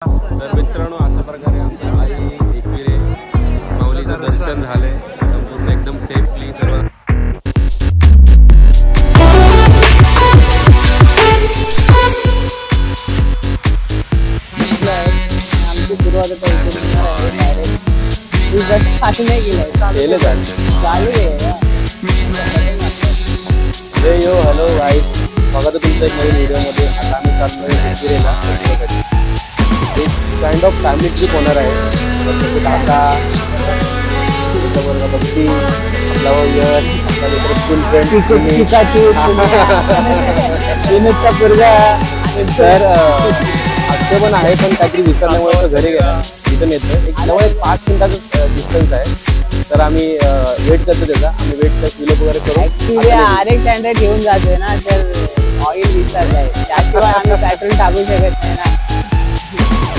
तर मित्रांनो अशा प्रकारे आमच्या आई एकविरे माऊलीचं दर्शन झालंय संपूर्ण एकदम सेफली सर्व. हॅलो गाईज, बघा तर तुमच्या एक नवीन व्हिडिओमध्ये. आता आम्ही चाललोय एकविरेला. एक काइंड ऑफ फॅमिली ट्रिप होणार आहे. काका, भक्ती, आपला यश, आपला मित्र स्कूल फ्रेंड तर अक्षय पण आहे, पण काहीतरी विसरल्यामुळे तो घरी गेला. इथून येतोय एक जवळ 5 मिनिटाचं डिस्टन्स आहे. तर आम्ही वेट करतो त्याचा. आम्ही वेट विलॉग वगैरे करू. RX स्टँडर्ड घेऊन जातोय ना, तर ऑइल विसरलंय, त्याशिवाय आम्ही पेट्रोल टाकू शकत नाही ना.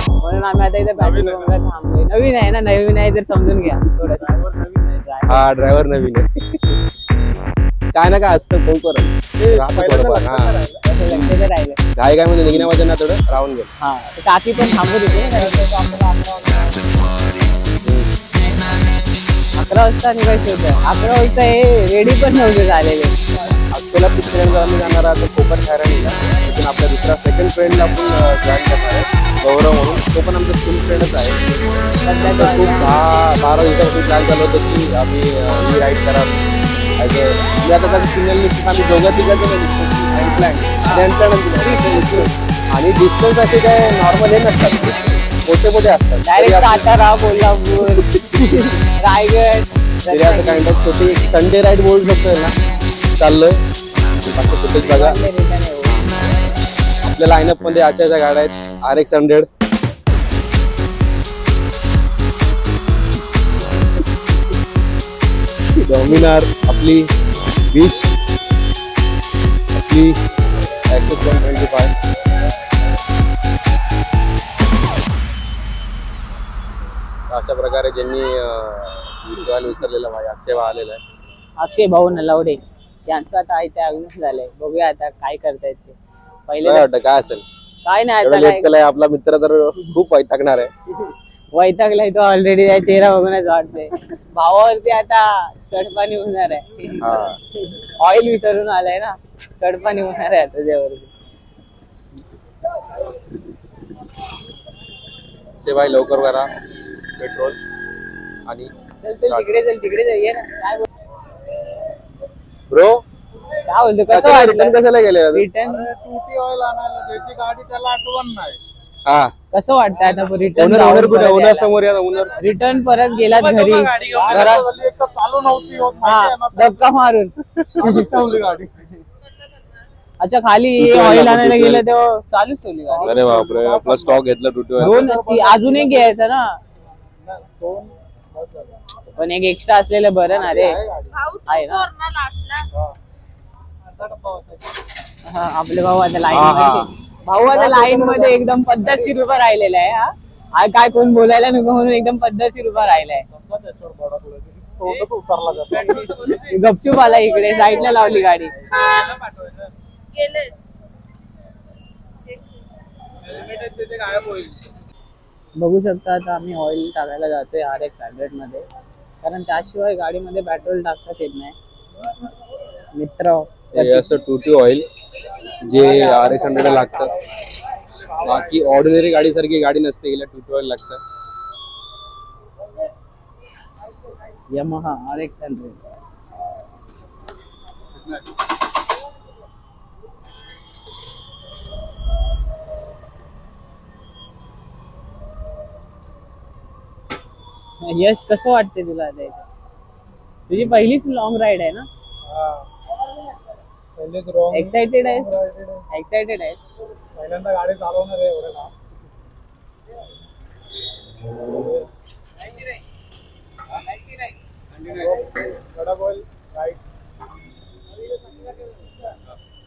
म्हणून आम्ही आता इथे पेट्रोल थांबलोय. नवीन आहे ना, नवीन आहे तर समजून घ्या थोडं. हा, ड्रायव्हर नवीन आहे. काय ना काय असतं कोण करत घाई काय म्हणजे निघण्यामध्ये ना थोडं राहून गेलं. हा, काकी पण थांबत होते. 11 वाजता निघायचं होतं. 11 वाजता हे रेडी पण नव्हते झालेले. अक्षयला पिक्चर आम्ही जाणार आहे कोकण खायला. तिथून आपल्या दुसरा सेकंड फ्रेंडला आपण जॉईन करणार आहे, गौरव म्हणून. तो पण आमचा स्कूल फ्रेंडच आहे. सध्या खूप 10-12 दिवसापासून प्लॅन झालं होतं की आम्ही ही राईड करा. मी आता त्याचं सिग्नल निश्चित आम्ही दोघं तिघांचं प्लॅन त्यानंतर. आणि डिस्टन्स असे काय नॉर्मल हे नसतात, मोठे मोठे असतात. डायरेक्ट सातारा, कोल्हापूर, रायगड. असं काइंड ऑफ छोटी संडे राईड बोलू शकतोय ना. चाललोय बाकी कुठेच बघा. आपल्या लाईनअप मध्ये आजच्या गाड्या आहेत RX 100, डॉमिनार, आपली 20, आपली Access 125. अशा प्रकारे ज्यांनी विसरलेला भाई अक्षय भाऊ आलेला आहे. अक्षय भाऊ नलावडे यांचं आता इथे आगमन झालंय. बघूया आता काय करतायत ते. पहिले काय असेल काय नाही, आपला मित्र तर खूप वैतागणार आहे. वैतागलाय तो ऑलरेडी. त्या चेहरा बघूनच वाटतंय. भावावरती आता चढपाणी होणार आहे. ऑइल विसरून आलाय ना, चढपाणी होणार आहे आता त्यावरती. भाई लवकर करा पेट्रोल. आणि तिकडे चल ये ना. काय ब्रो, काय बोलतो, कसं रिटर्न कशाला गेले? रिटर्न टूटी ऑइल आणायला ज्याची गाडी त्याला आठवण नाही. हा, कसं वाटतंय आता रिटर्न? ओनर समोर या. ओनर रिटर्न परत गेलात घरी. चालू नव्हती होत, धक्का मारून गाडी. अच्छा, खाली ऑइल आणायला गेलं तेव्हा चालूच ठेवली गाडी. अरे बापरे, आपला स्टॉक घेतला टूटी ऑइल. अजून एक घ्यायचं ना, पण एक एक्स्ट्रा असलेलं बरं ना रे. आहे ना आपले भाऊ आता लाईन मध्ये. भाऊ आता लाईन मध्ये एकदम पद्धतशीर उभा राहिलेला आहे. हा काय कोण बोलायला नको म्हणून एकदम पद्धतशीर उभा राहिलाय. गपचूप आला इकडे, साईडला लावली गाडी. बघू शकता आता आम्ही ऑइल टाकायला जातोय RX 100 मध्ये, कारण त्याशिवाय गाडीमध्ये पेट्रोल टाकताच येत नाही मित्र. हे असं टूटी ऑइल जे RX 100 लागतं. बाकी ऑर्डिनरी गाडी सारखी गाडी नसते, हिला टूटी ऑइल लागतं. Yamaha RX 100. यश, कसं वाटते तुला आता इथे? तुझी पहिलीच लॉंग राईड आहे ना? एक्साइटेड आहेस? एक्साइटेड आहेस? पहिल्यांदा गाडी चालवणार आहे एवढं ना.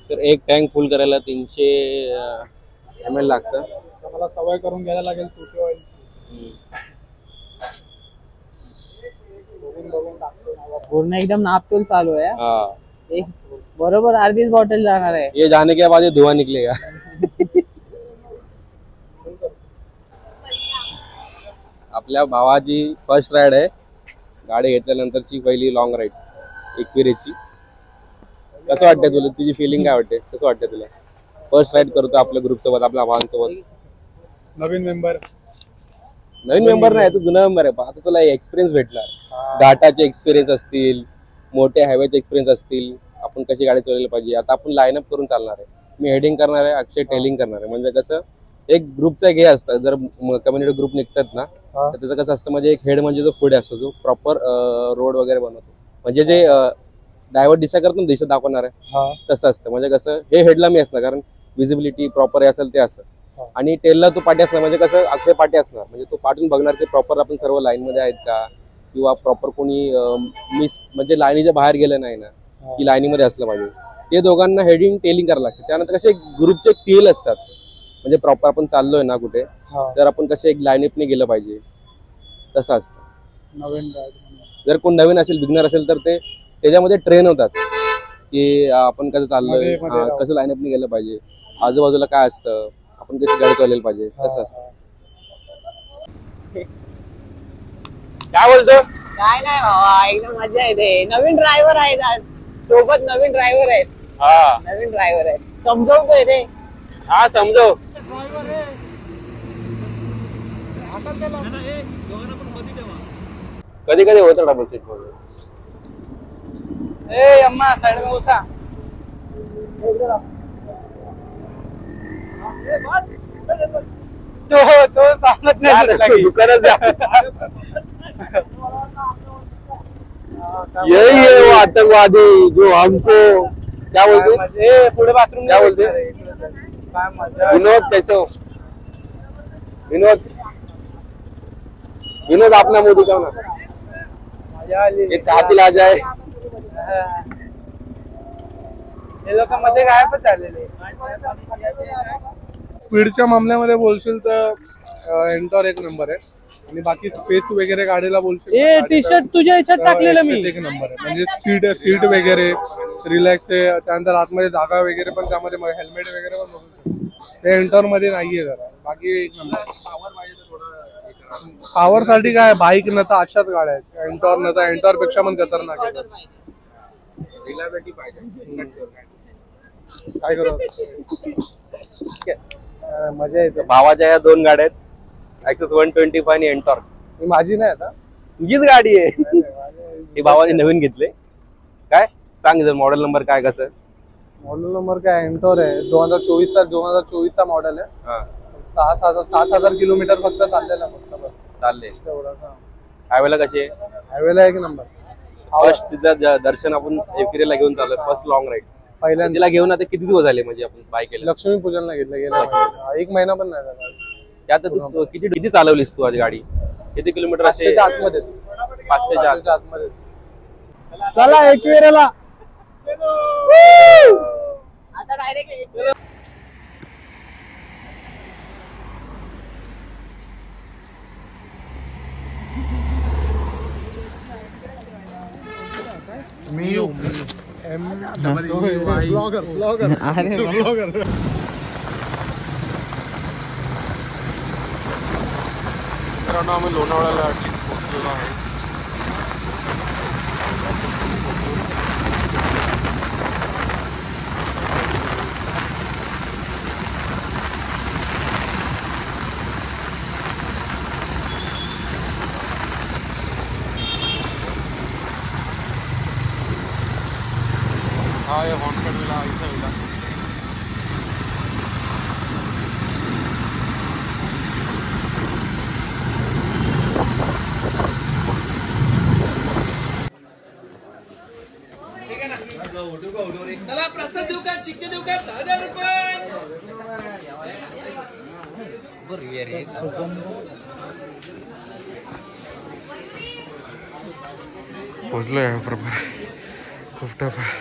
तर एक टँक फुल करायला 300 ml लागतं. मला सवय करून घ्यायला लागेल टूटी ऑइलची. पूर्ण एकदम नापतोल चालू आहे. बरोबर अर्धीच बॉटल जाणार आहे. ये जाने के बाद ये धुआं निकलेगा. आपल्या भावाची फर्स्ट राईड आहे, गाडी घेतल्यानंतरची पहिली लॉंग राईड एकविरेची. कसं वाटतंय तुला, तुझी फिलिंग काय वाटते, कसं वाटतंय तुला फर्स्ट राईड करतो आपल्या ग्रुप सोबत, आपल्या भावांसोबत? नवीन मेंबर नाही, तू जुना मेंबर आहे. आता तुला एक्सपिरियन्स भेटला, घाटाचे एक्सपिरियन्स असतील, मोठे हायवेचे एक्सपिरियन्स असतील, आपण कशी गाडी चालवली पाहिजे. आता आपण लाईनअप करून चालणार आहे. मी हेडिंग करणार आहे, अक्षय टेलिंग करणार आहे. म्हणजे कसं एक ग्रुपचा हे असतं, जर कम्युनिटी ग्रुप निघतात ना तर त्याचं कसं असतं, म्हणजे एक हेड म्हणजे जो पुढे असतो, जो प्रॉपर रोड वगैरे बनवतो, म्हणजे जे ड्रायव्हर दिशा करतो, दिशा दाखवणार आहे, तसं असतं. म्हणजे कसं हे हेडला मी असणार, कारण विजिबिलिटी प्रॉपर असेल ते असं, आणि टेलला तो पाठी असणार, म्हणजे कसं अक्षय पाठी असणार, म्हणजे तो पाठून बघणार की प्रॉपर आपण सर्व लाईन मध्ये आहेत का, किंवा प्रॉपर कोणी मिस म्हणजे लाईनीच्या बाहेर गेलं नाही ना, की लाईनीमध्ये असलं पाहिजे. ते दोघांना हेडिंग टेलिंग करायला लागते. त्यानंतर कसे ग्रुपचे टील असतात, म्हणजे प्रॉपर आपण चाललोय ना कुठे, तर आपण कसे एक लाईनअपने गेलं पाहिजे, तसं असतं. नवीन जर कोण नवीन असेल, बिगनर असेल, तर ते त्याच्यामध्ये ट्रेन होतात की आपण कसं चाललोय, कसं लाईनअपने गेलं पाहिजे, आजूबाजूला काय असतं, आपण कशी गाडी चालवली पाहिजे, तसं असतं. काय बोलतो? काय नाही भावा, एकदम मजा येते. नवीन ड्रायव्हर आहेत आज सोबत, नवीन ड्रायव्हर आहेत. नवीन ड्रायव्हर आहेत, समजवतोय रे. हा समजव. कधी कधी होतं डबल सीट मध्ये. ए अम्मा साइड में उसा. तो सांगत नाही दुकानात जा. यही है वो आतंकवादी जो हमको क्या बोलते, पुढे बाथरूम क्या बोलते, विनोद कैसे हो, विनोद अपना मुंह दिखाओ ना, ये कातिल आ जाए. हे लोक मध्ये गायबच झालेले. स्पीडच्या मामल्यामध्ये बोलशील तर एंटॉर एक नंबर आहे, आणि बाकी स्पेस वगैरे गाडीला बोलशील, टी शर्ट तुझ्या ह्याच्यात टाकलेलं मी. एक नंबर आहे. म्हणजे सीट वगैरे रिलॅक्स आहे. त्यानंतर आतमध्ये जागा वगैरे पण, त्यामध्ये हेल्मेट वगैरे पण बघू शकतो. ते एंटॉर मध्ये नाहीये जरा, बाकी एक नंबर. पॉवर साठी काय, बाईक नता अशाच गाड्या आहेत. एंटॉर नता, एंटॉर पेक्षा पण खतरनाक आहे. काय करू, मजा येते. भावाच्या या दोन गाड्या आहेत, ऍक्सेस 125 आणि एंटॉर्क. ही माझी नाही आता, तुझीच गाडी आहे. ही भावाने नवीन घेतले. काय सांग, जर मॉडेल नंबर काय, कसं मॉडेल नंबर काय, एंटॉर आहे 2024 चा मॉडेल आहे. 7,000 किलोमीटर फक्त चाललेला, फक्त चालले. तेवढा. हायवेला कशी, हायवेला एक नंबर. फर्स्ट तिथं दर्शन आपण एप्रिलला घेऊन चाललोय, फर्स्ट लॉंग राईड. पहिल्यांदा तिला घेऊन आता किती दिवस झाले, म्हणजे आपण बाय केलं? लक्ष्मी पूजनला घेतलं गेलं, एक महिना पण नाही झाला. त्यात तू किती चालवलीस तू आज गाडी, किती किलोमीटर? 500च्या आतमध्ये. 500च्या आतमध्ये. चला एकविरेला आता डायरेक्ट. ब्लॉगर. मित्रांनो, आम्ही लोणावळ्याला पोहोचलेलो आहे. हा, या हॉर्नकट विला आईचा विला. चला प्रसाद देऊ का, चिक्की देऊ का, 10,000 रुपये. पोचलोय बरोबर, खूप टफ आहे.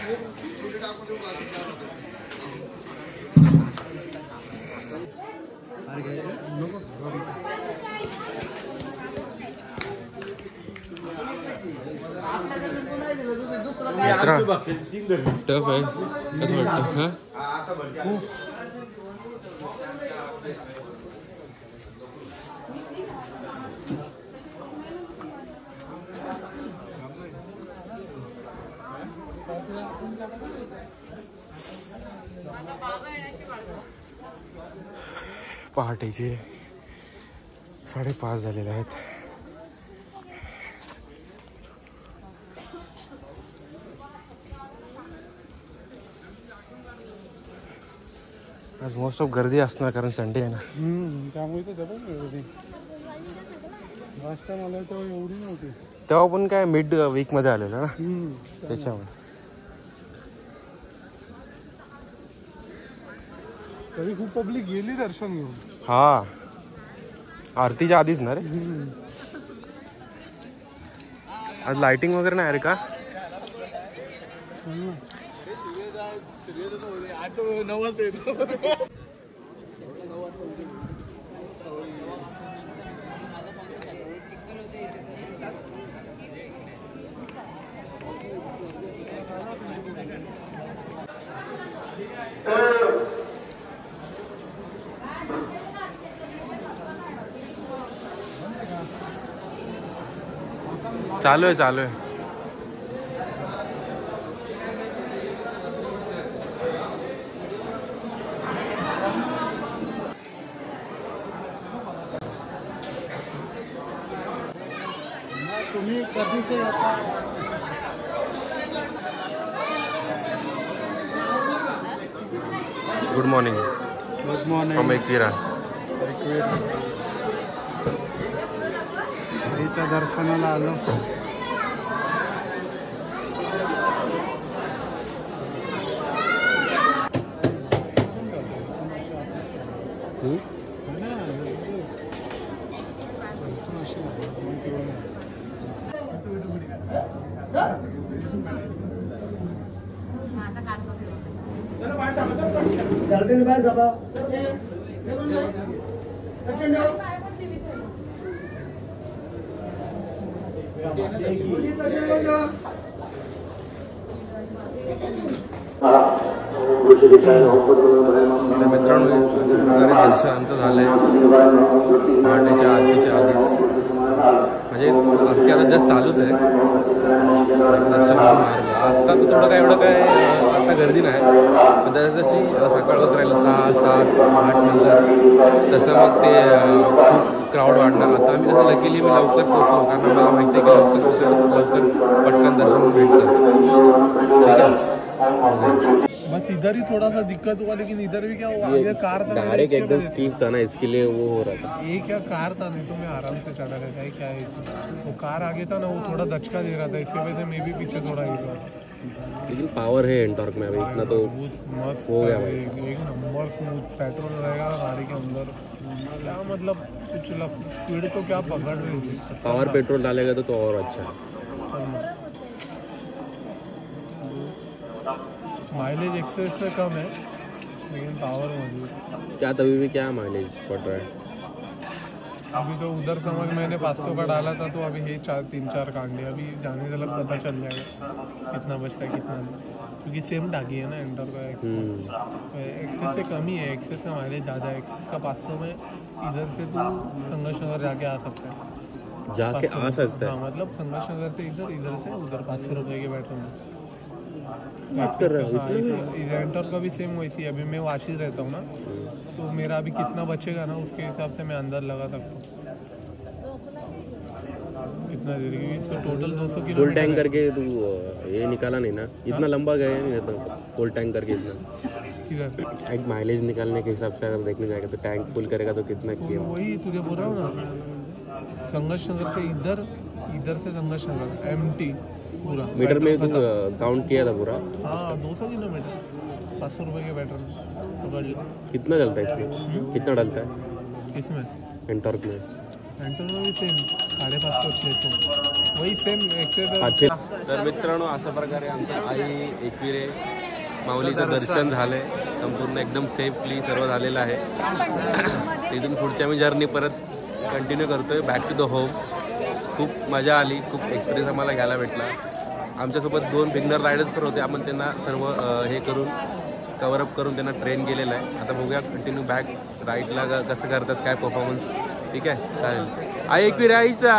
टफ आहे, कसं वाटतं? पहाटेचे 5:30 झालेले आहेत. आज मोस्ट ऑफ गर्दी असणार कारण संडे आहे ना. त्यामुळे तर डबल गर्दी. लास्ट टाइम आला तेव्हा एवढी नव्हती. तेव्हा पण काय मिड वीक मध्ये आलेलं ना त्याच्यामुळे. तरी खूप पब्लिक गेली दर्शन घेऊन. हा आरतीच्या आधीच ना रे. आज लाइटिंग वगैरे नाही रे का? चालू आहे. तुम्ही कधी से आता? Good morning. Good morning. हम एकवीरा. हरीच्या दर्शनाला आलो. मित्रांनो अशा प्रकारे दर्शन आमचं झालंय पहाटेच्या आधीच्या आधीच. म्हणजे आरती आता जस्ट चालूच आहे. दर्शन आत्ता तर थोडं काय एवढं काय आता गर्दी नाही पण जशी सकाळ होत राहील 6, 7, 8 नंतर तसं मग ते खूप क्राऊड वाढणार. आता आम्ही जसं लकीली मी लवकर पोचलो कारण मला माहिती आहे की लवकर पटकन दर्शन भेटतं. ठीक आहे. बस इधर ही थोड़ा सा दिक्कत हुआ लेकिन इधर भी क्या हुआ आगे कार था डायरेक्ट एकदम स्टीप था ना इसके लिए वो हो रहा था. एक या कार था नहीं तो मैं आराम से चढ़ा रहता है. क्या है वो कार आगे था ना वो थोड़ा दचका दे रहा था इसकी वजह से मैं भी पीछे थोड़ा गिर रहा था. लेकिन पावर है एंटॉर्क में अभी इतना तो मस्त हो गया भाई. एक नंबर स्मूथ पेट्रोल रहेगा गाड़ी के अंदर. क्या मतलब कुछ स्पीड तो क्या पकड़ रही थी. पावर पेट्रोल डालेगा तो और अच्छा है. माइलेज एक्सेस से कम है लेकिन पावर मौजूद. क्या तभी भी क्या माइलेज पड़ रहा है. अभी तो उधर समझ मैंने 500 का डाला था तो अभी है 3-4 कांडे. अभी जाने से लग पता चल जाएगा कितना बचता है कितना नहीं क्योंकि सेम डागी है ना एंटर का. एक्सेस से कम ही है. एक्सेस का माइलेज ज़्यादा है. एक्सेस का 500 में इधर से तो संघर्ष नगर जाके आ सकता है. हाँ मतलब संघर्ष नगर से इधर से उधर 500 रुपये के पेट्रोल में बात कर रहा हूँ. रेंटर का भी सेम वैसी. अभी मैं वाशी रहता हूँ ना तो मेरा अभी कितना बचेगा ना उसके हिसाब से मैं अंदर लगा सकता हूँ इतना देर की. टोटल 200 किलो फुल टैंक करके तू ये निकाला नहीं ना. इतना लंबा गया नहीं रहता फुल टैंक करके. इतना एक माइलेज निकालने के हिसाब से अगर देखने जाएगा तो टैंक फुल करेगा तो कितना किया. वही तुझे बोल रहा हूँ ना. संघर्ष नगर से इधर से संघर्ष नगर MT पूरा मीटर में तू काउंट किया था पूरा. हाँ 200 किलोमीटर 500 रुपये के पेट्रोल. कितना चलता है इसमें. कितना डलता है इसमें एंटॉर्क में. एंटॉर्क में भी सेम 550-600 वही सेम. तर मित्रांनो अशा प्रकारे आमच्या आई एकविरे माऊलीचं दर्शन झालंय संपूर्ण एकदम सेफली सर्व झालेलं आहे. तिथून पुढच्या मी जर्नी परत कंटिन्यू करतोय बॅक टू द होम. खूप मजा आली. खूप एक्सपिरियन्स आम्हाला घ्यायला भेटला. आमच्यासोबत 2 बिगनर रायडर्स पण होते. आपण त्यांना सर्व हे करून कवरअप करून त्यांना ट्रेन केलेलं आहे. आता बघूया कंटिन्यू बॅक राईडला कसं करतात काय परफॉर्मन्स. ठीक आहे चालेल. आई एकविरा आईचा